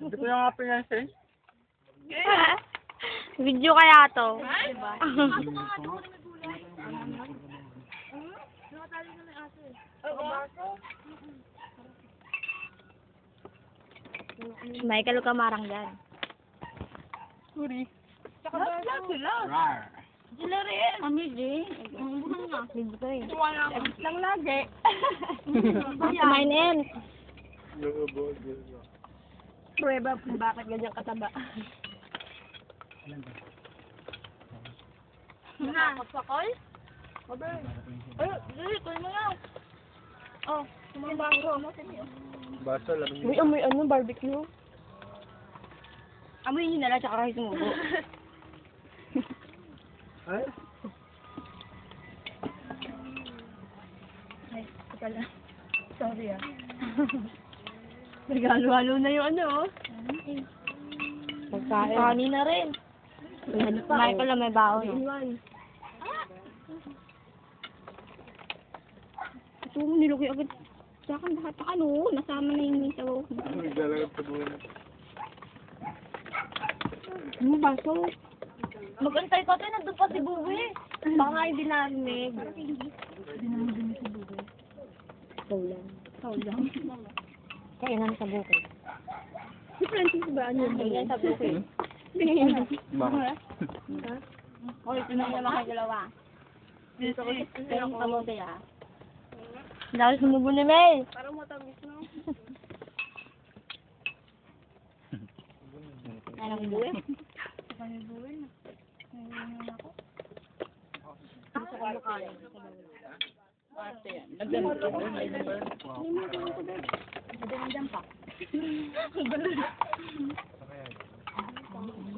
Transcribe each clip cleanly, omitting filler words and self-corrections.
Hindi ko na nga pinansin. Video kaya to. Diba? Michael Kamarang dyan. Sorry. Lahat sila. Rar. Sila rin. Kami din. Libre to eh. Lang lagi. Kumain in. Prueba kung bakit ganyan kataba. Nakapagpakol? Ay, dili, kunin mo na. Oh, sumabago mo. Baso, lamin Uy, amoy ano, barbecue. Amoy nyo na lang tsaka kayo tumubo. Ay? Ay, ito lang. Sorry ah. Nagalo-halo na yung ano, oh. Pagkain. Kanin na rin. Ano pa? Michael lang may baon. Iwan. Ito, nilugi agad. Sa akin, bakit pa ano? Nasama na yung sabaw. Nagdalagang tabuhan. Ano ba? So, Mag-antay ka tayo, nandun pa si Buwi. Baka hindi narinig. Saulan. saulang. Kainan sa bukid. Si Francis ba? Ano yun? Kainan sa bukid. Bakit? O, ito na naman kayo dalawa. Kaya yung kamote ah. Dahil sumubo ni Mel. Parang matamis, no? Anong buwi?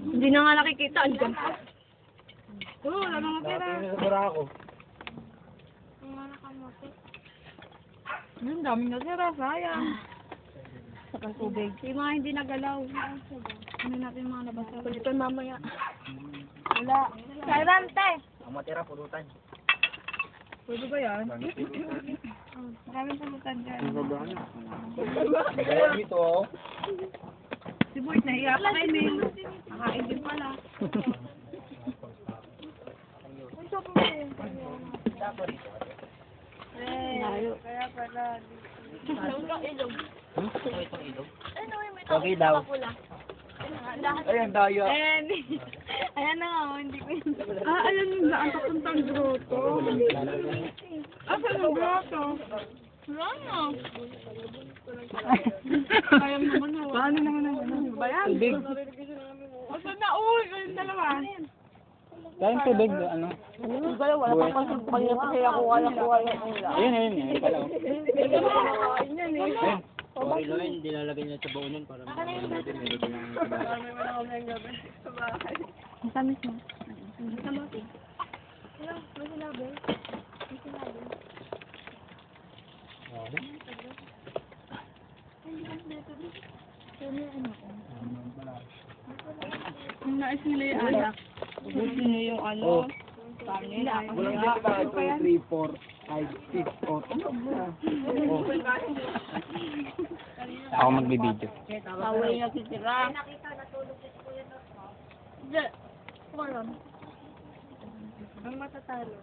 Hindi na nga nakikita. Andyan pa. Oo, wala mga pera. Nasabara ako. Ang daming nasira, sayang. Sa pang-tubig. Yung mga hindi nagalaw. Ano natin yung mga nabasa? Kulitan mamaya. Wala. Sairante! Ang matira, pulutan. Pwede ba yan? Maraming pulutan dyan. Nasabara na. Nagayang ito, oh. Si Boy, nahiya pa kay Mel. Nakain din pala. Layo. Kaya pala. Okay daw. Ay, ang daya. Ayan na nga, hindi ko yun. Ayan yung daan papuntang grotto. Saan ang grotto? Wala na. Kaya naman na. Paano naman ang ano? Bayan? Tubig. Saan na? Uy, kayong dalawa. Kaya tubig, ano? Yung dalawa, wala pa pang niya pa kaya kuha lang yung ulam. Ayun, ayun pala. Ayun yan eh. Ayun. Okay lang yun, nilalagay niya sa baon yun para meron din sa bahay. Marami mo na ako ngayong gabi sa bahay. Ang tamis mo. Kamote. Wala, may sinabi. May sinabi. Yung nais nila yung anak. Gusto niyo yung ano. Paano yun? Walang dito ba? 2, 3, 4, 5, 6, 8. Ako magbibideo. Tawal yung natitira. Diyan. Kumaron. Ang matatalo.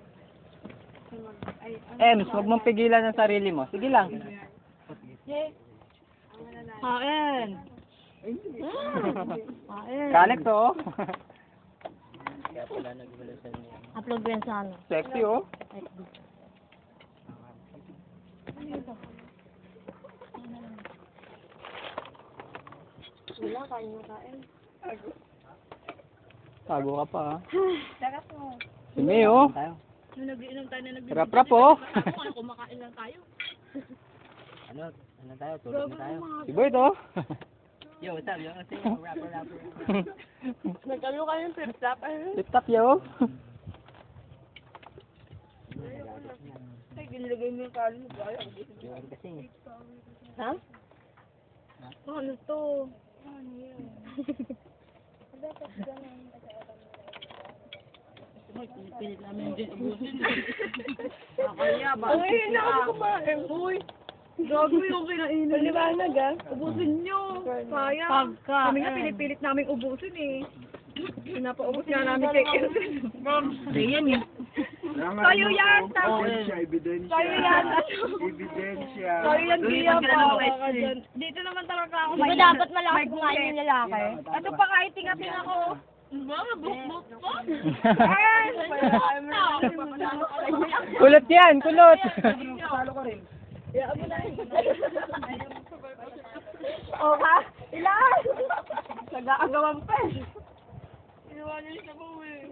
Ems, huwag mong pigilan ang sarili mo. Sige lang. Hain. Kanek to, oh. Upload ko yan sa ano. Sexy, oh. Wala, kain na kain. Tago ka pa, ha. Dagat mo. Sige, oh. Nung nag-iinom tayo na nag-iinom. Rap-rap, oh. Ano, kumakain lang tayo. Ano tayo? Tulog na tayo. Si Boy, to. Yo, what's up, yo? Rapper. Nag-ano kayo ng flip-flop? Tip-tap, yo. Ay, ginilagay mo yung kanin mo. Yun kasi. Ha? Ano to? Ano yun? Pilit namin din ubusin. Nakakaya ba? Uy, hindi ako kumain. Uy, Gago yung kinainin. Paliwanag ah. Ubusin nyo. Sayang. Kami nga pinipilit namin ubusin eh. Pinapaubos nga namin kay Elton. Ayan eh. Kayo yan! Ebidensya. Kayo yan! Ebidensya. Kayo yan, Gia pa. Dito naman talaga ako. Di ba dapat malakas kumain yung lalaki? Ito pa kahit tingatin ako. Kulot yan, kulot! O ka? Ilan? Nag-aagawan pa eh.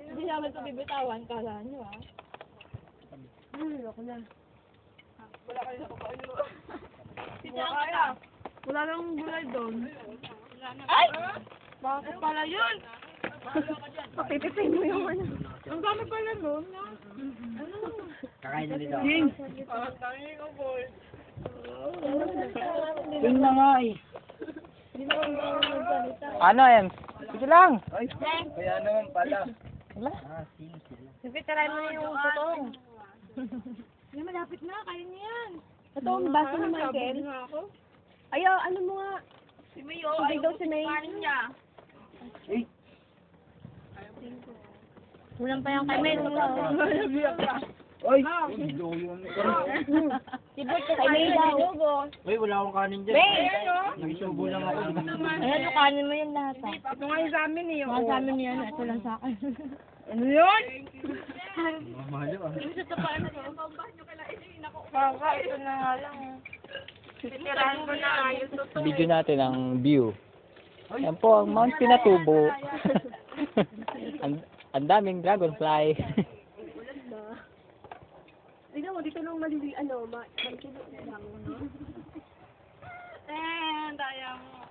Hindi namin ito bibitawan. Kala nyo ah. Wala nang gulay doon. Ay! Bakit pala yun? Papipipin mo yung ano. Ang dami pala nun. Kakain na nila. Yun na nga eh. Ano yan? Sige lang. Kaya naman pala. Wala. Sige, try mo na yung putong. Yan, malapit na. Kaya niya yan. Ito ang baso ni Michael. Ayaw, ano mo nga? Si Mayo. Tubig daw si May. Kanin niya. Kulang pa yung kay May. Oy! Video yun. Si Bert kay May daw. Uy, wala akong kanin dyan. May! Nagsubo lang ako. Ayan, yung kanin mo yun lahat ah. Ito nga yung sa amin eh. Mga sa amin yan, ito lang sa akin. Ano yun? Mahalo ah. Kaka, ito na nga lang. Titirahan ko na. Yung totoo. Video natin ang view. Yan po ang Mount Pinatubo. Ang daming dragonfly. Tignan mo, dito lang malili, ano, malikilo lang. Daya mo.